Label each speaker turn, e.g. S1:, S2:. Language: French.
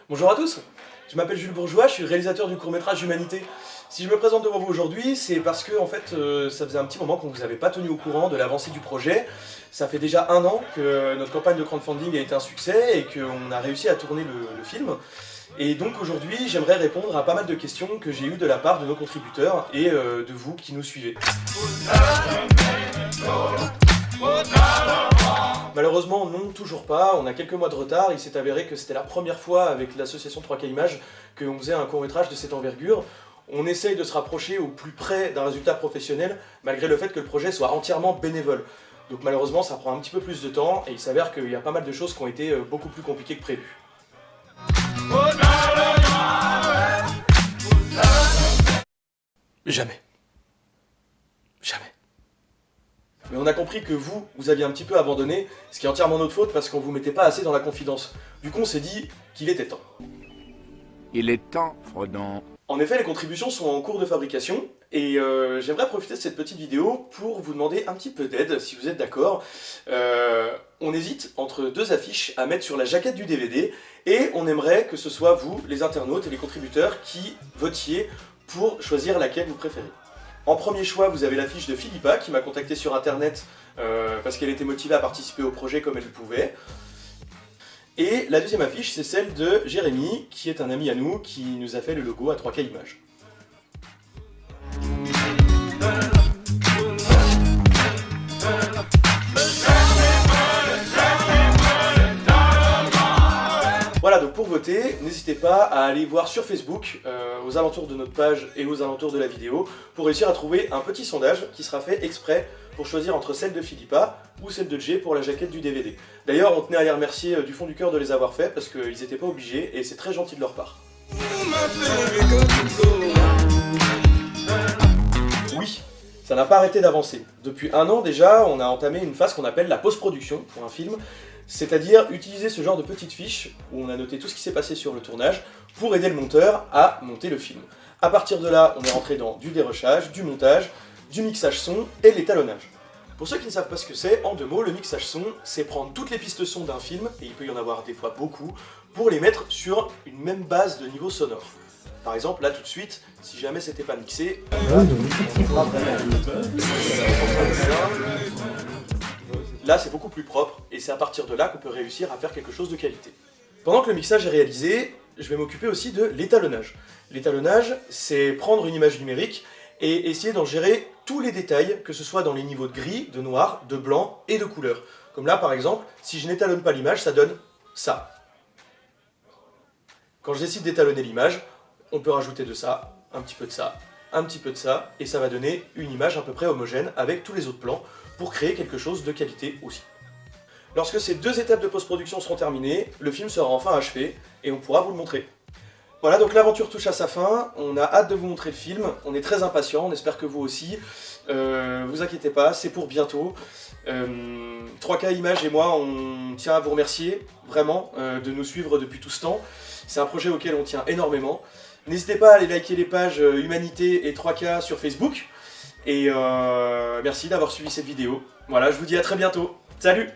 S1: Bonjour à tous, je m'appelle Jules Bourgeois, je suis réalisateur du court-métrage Humanité. Si je me présente devant vous aujourd'hui, c'est parce que en fait, ça faisait un petit moment qu'on ne vous avait pas tenu au courant de l'avancée du projet. Ça fait déjà 1 an que notre campagne de crowdfunding a été un succès et qu'on a réussi à tourner le film. Et donc aujourd'hui, j'aimerais répondre à pas mal de questions que j'ai eues de la part de nos contributeurs et de vous qui nous suivez. Malheureusement, non, toujours pas. On a quelques mois de retard. Il s'est avéré que c'était la première fois avec l'association 3K Images qu'on faisait un court-métrage de cette envergure. On essaye de se rapprocher au plus près d'un résultat professionnel, malgré le fait que le projet soit entièrement bénévole. Donc malheureusement, ça prend un petit peu plus de temps, et il s'avère qu'il y a pas mal de choses qui ont été beaucoup plus compliquées que prévu. Jamais. Jamais. Mais on a compris que vous aviez un petit peu abandonné, ce qui est entièrement notre faute parce qu'on vous mettait pas assez dans la confidence. Du coup, on s'est dit qu'il était temps.
S2: Il est temps, Frodon.
S1: En effet, les contributions sont en cours de fabrication, et j'aimerais profiter de cette petite vidéo pour vous demander un petit peu d'aide, si vous êtes d'accord. On hésite entre 2 affiches à mettre sur la jaquette du DVD, et on aimerait que ce soit vous, les internautes et les contributeurs, qui votiez pour choisir laquelle vous préférez. En premier choix, vous avez l'affiche de Philippa, qui m'a contacté sur internet parce qu'elle était motivée à participer au projet comme elle le pouvait. Et la deuxième affiche, c'est celle de Jérémy, qui est un ami à nous, qui nous a fait le logo à 3K Images. Voilà, donc pour voter, n'hésitez pas à aller voir sur Facebook, aux alentours de notre page et aux alentours de la vidéo, pour réussir à trouver un petit sondage qui sera fait exprès pour choisir entre celle de Philippa ou celle de Jay pour la jaquette du DVD. D'ailleurs, on tenait à les remercier du fond du cœur de les avoir fait, parce qu'ils n'étaient pas obligés, et c'est très gentil de leur part. Oui, ça n'a pas arrêté d'avancer. Depuis 1 an déjà, on a entamé une phase qu'on appelle la post-production pour un film, c'est-à-dire utiliser ce genre de petites fiches, où on a noté tout ce qui s'est passé sur le tournage, pour aider le monteur à monter le film. À partir de là, on est rentré dans du dérochage, du montage, du mixage son et de l'étalonnage. Pour ceux qui ne savent pas ce que c'est, en 2 mots, le mixage son, c'est prendre toutes les pistes son d'un film, et il peut y en avoir des fois beaucoup, pour les mettre sur une même base de niveau sonore. Par exemple, là tout de suite, si jamais c'était pas mixé, là c'est beaucoup plus propre, et c'est à partir de là qu'on peut réussir à faire quelque chose de qualité. Pendant que le mixage est réalisé, je vais m'occuper aussi de l'étalonnage. L'étalonnage, c'est prendre une image numérique et essayer d'en gérer tous les détails, que ce soit dans les niveaux de gris, de noir, de blanc et de couleur. Comme là par exemple, si je n'étalonne pas l'image, ça donne ça. Quand je décide d'étalonner l'image, on peut rajouter de ça, un petit peu de ça, un petit peu de ça, et ça va donner une image à peu près homogène avec tous les autres plans, pour créer quelque chose de qualité aussi. Lorsque ces 2 étapes de post-production seront terminées, le film sera enfin achevé, et on pourra vous le montrer. Voilà, donc l'aventure touche à sa fin, on a hâte de vous montrer le film, on est très impatients, on espère que vous aussi. Vous inquiétez pas, c'est pour bientôt. 3K Images et moi, on tient à vous remercier, vraiment, de nous suivre depuis tout ce temps. C'est un projet auquel on tient énormément. N'hésitez pas à aller liker les pages Humanité et 3K sur Facebook. Et merci d'avoir suivi cette vidéo. Voilà, je vous dis à très bientôt. Salut!